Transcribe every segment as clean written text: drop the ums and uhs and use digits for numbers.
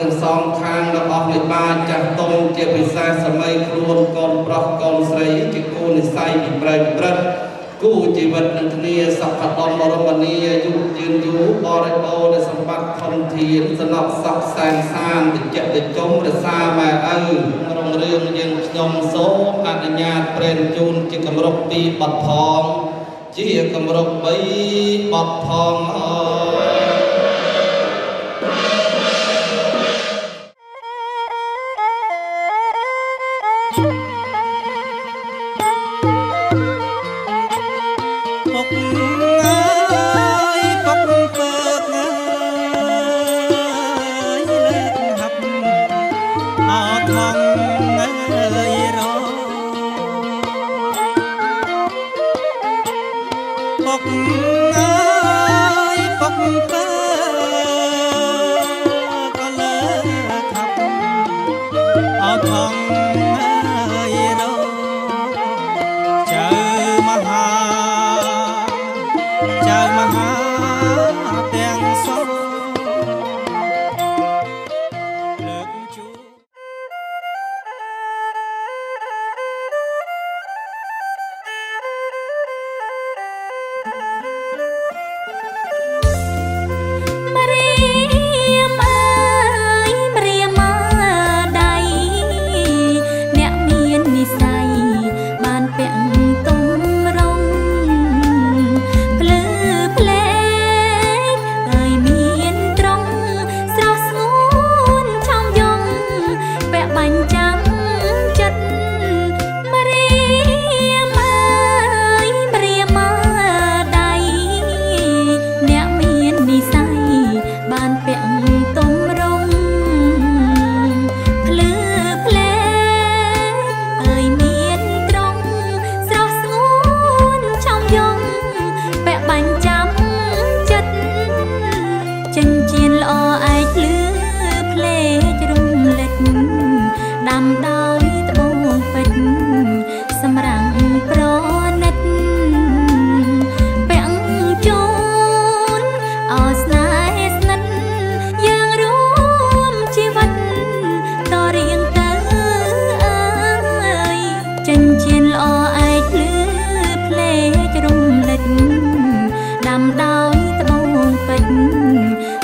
ទាំងសងខាងរបស់នៃបាចាស់តុងជាពិសេសសម័យខ្លួនកូនប្រុសកូនស្រីជាគូនិស័យពីប្រែប្រព្រឹត្តគូជីវិតនឹងគ្នាសក្តិដំរមនីអាយុយឺនយូរបរិបូរណ៍សម្បត្តិធនធានសំណប់សក់សែនសានតិចតិចុំរសាម៉ែឪរងរឿងយើងខ្ញុំសូមអនុញ្ញាតព្រែនជូនជាគម្រប់2បទផងជាគម្រប់3បទផងអើ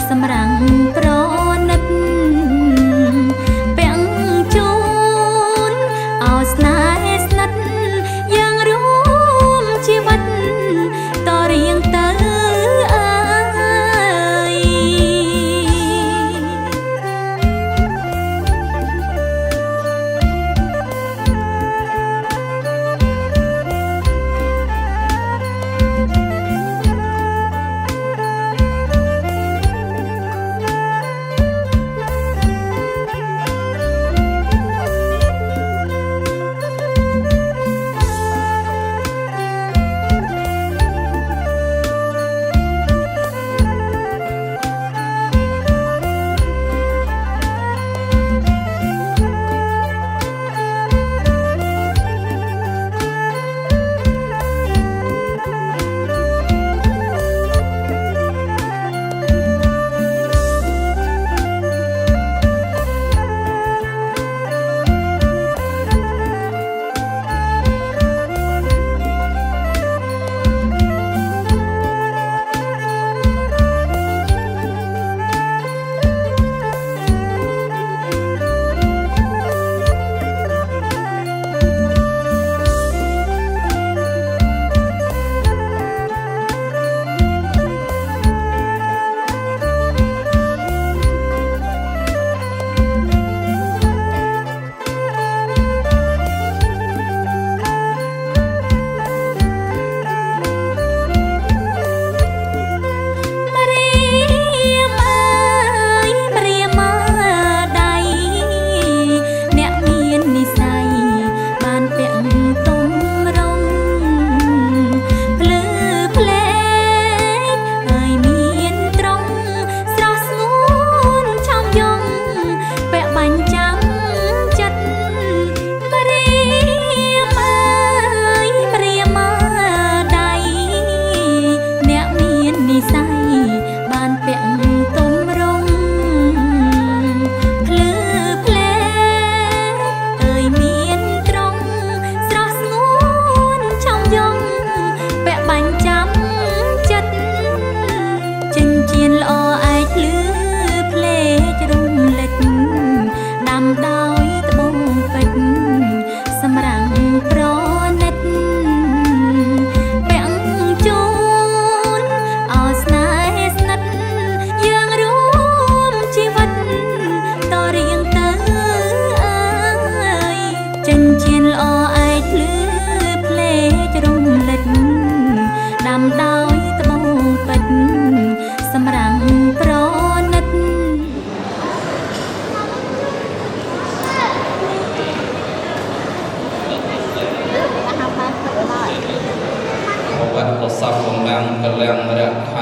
សម្រាប់ប្រណិតពាំងជូន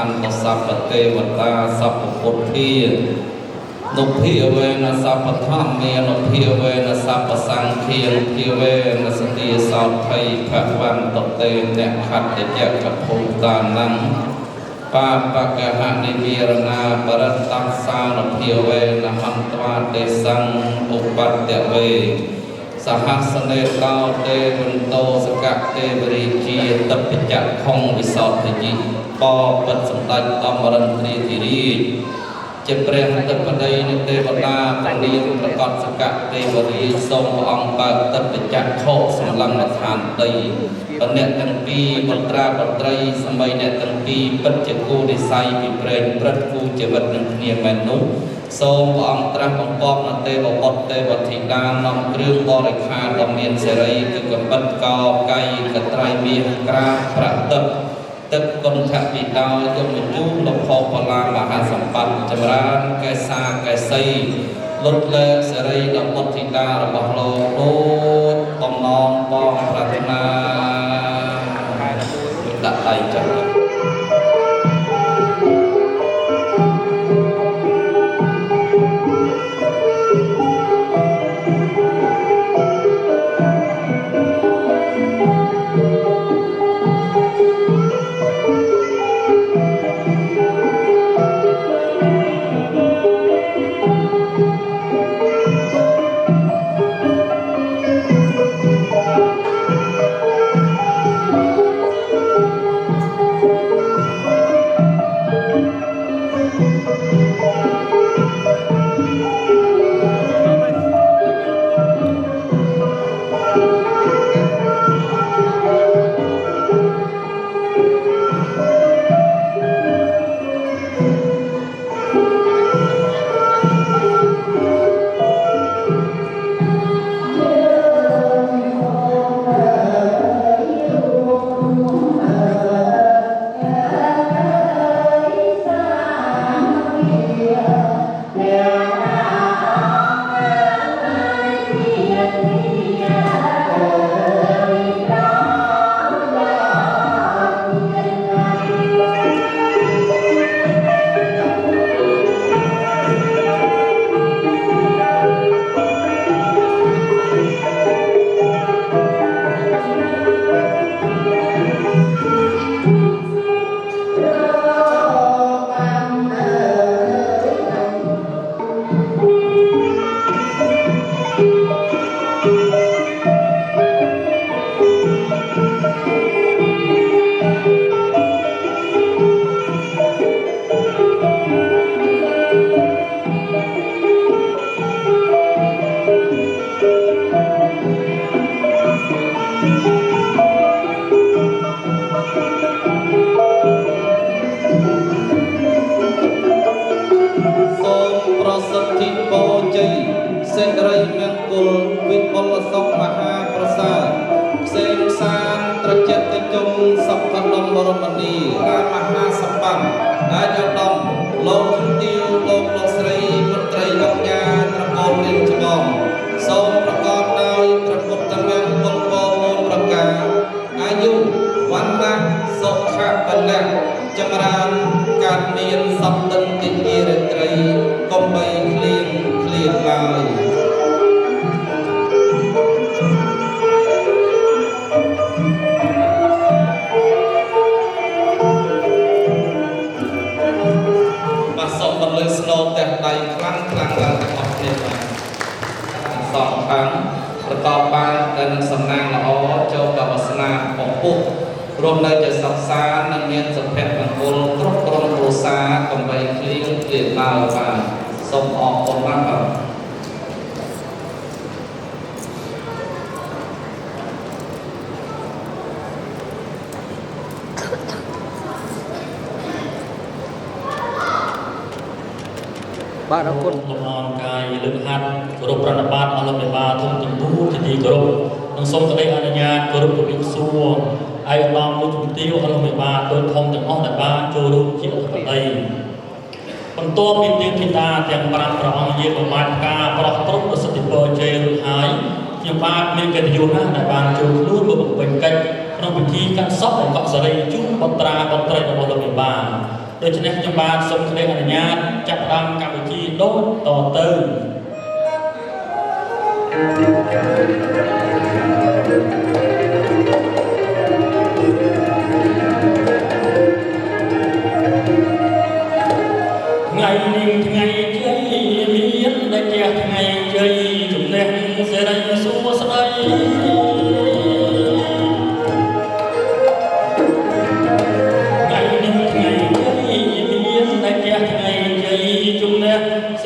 ន្តសព្វទេវតាសព្វពុទ្ធានុភាវេនសព្វធម្មានុភាវេនសព្វសង្ឃានុភាវេនសតិសោភ័យភវន្តតេអ្នកខត្តយៈកភុតានំបាបកហនិវិរណាបរតសានុភាវេនហន្តវាទេសង្ឃឧបត្តវេសហសនេកោទេវន្តោសកទេវរាជាតបច្ចៈខុងវិសោធយិបបិទ្ធសម្ដេចអមរិន្ទ្រាធិរាជជាព្រះអធិបតីនៃទេវតាព្រះនាមប្រកបសកទេវរាជសូមព្រះអង្គបើកតបច្ចៈខុសម្លឹងឋានដីអ្នកទាំងពីរមន្ត្រាបត្រីសម័យអ្នកទាំងពីរពិតជាគូនិស័យពីព្រេងព្រឹត្តគូជីវិតនឹងគ្នាមែននោះសូមព្រះអង្គត្រាស់បង្គាប់នៅទេវបុត្រទេវធីតានាំគ្រឿងបរិខារដ៏មានសេរីគឺកំបិតកោកៃកត្រៃមាសក្រាបប្រតិបទឹកគុណថវិតាយមជូលភោបលាមហាសម្បត្តិចម្រើនកេសាកេសីលុតលើកសេរីដល់បុត្រធីតារបស់លោកដូចបំណងបងប្រាថ្នាដាក់ដៃចុះបាទអរគុណលោកអរកាយលើកហាត់គោរពប្រណិប័តអស់លោកមេបាធំទាំងពួងជាទីគោរពនិងសូមក្តីអនុញ្ញាតគោរពជំរាបសួរឯកឧត្តមលោកជំទាវអស់លោកមេបាទូលធំទាំងអស់ដែលបានចូលរួមជាអធិបតីបន្ទាប់ពីទេវធីតាទាំង5ព្រះអង្គយាមបំបានការប្រោះព្រំប្រសិទ្ធពរជ័យរួចហើយខ្ញុំបាទមានកិត្តិយសណាស់ដែលបានចូលខ្លួនមកបំពេញកិច្ចក្នុងពិធីកាន់សពអង្កក់សារីជូនបុត្រាបុត្រីរបស់លោកមេបា โดยเฉพาะจังหวัดสมเด็จอนุญาตจับตามกับวิธีโดดต่อเติมไงนิ่งไงใจเมียนได้แก่ไงใจจุ่มแดงเสด็จสู่สาย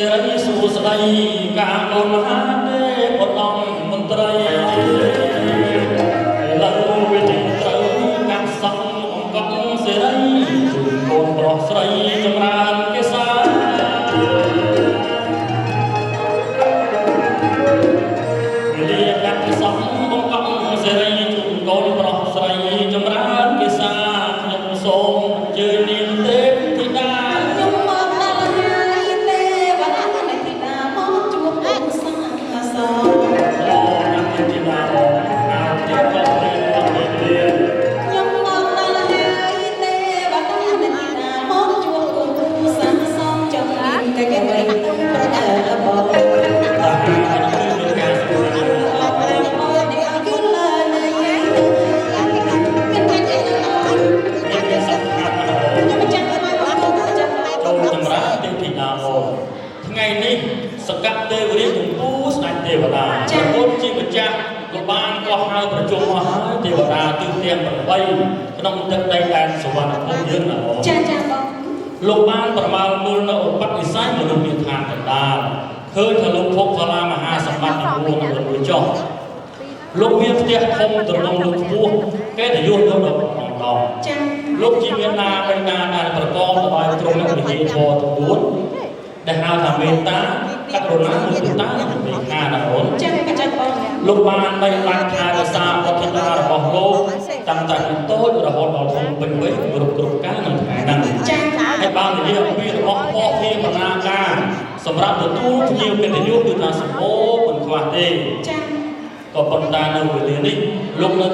sẽ lấy số sợi cả con hát để một lòng một trai lần về tình tới các sông cõng sẽ lấy chùm con bỏ sợi trong ran cái xa về các sông cõng sẽ lấy chùm con bỏ sợi trong ran cái xa nhung sông chơi niềm tết thì đã ngày nayสกัดเทวรีถุงปูสายเทวดาคนจีบจ้าลูกบ้านก็หาประชุมมาหาเทวดาตื่นเต้นแบบไปขนมตึกได้แดนสวรรค์พุ่งยืนหนาลูกบ้านประมาณมูลอุปัติไซมนุษย์มีทางกันดาเคยทะลุพกพลามหาสมบัติในวงเงินวิจารลูกเมียเตี้ยคงตรงลูกปูแค่แต่ยุ่งเรื่องดอกทองลูกจีเมียนาเป็นนานาประกอบระบายตรงนั้นมีพอตรงนู้นได้หาทำเมตตากับโรนัลดูตาในงานนะผมลูกบ้านได้รักทาสามพัฒนาระบบโลกตั้งแต่โต๊ะระบบเราทงเป็นไว้กรุบกรุบก้าหนึ่งแห่งนั้นให้บ้านที่เราวิเคราะห์พ่อเทียมนาการสำหรับตัวตู้ที่ยิ่งเป็นยุคคือการสมโภชเป็นความดีก็ปัญญาในวันนี้ลูกนัก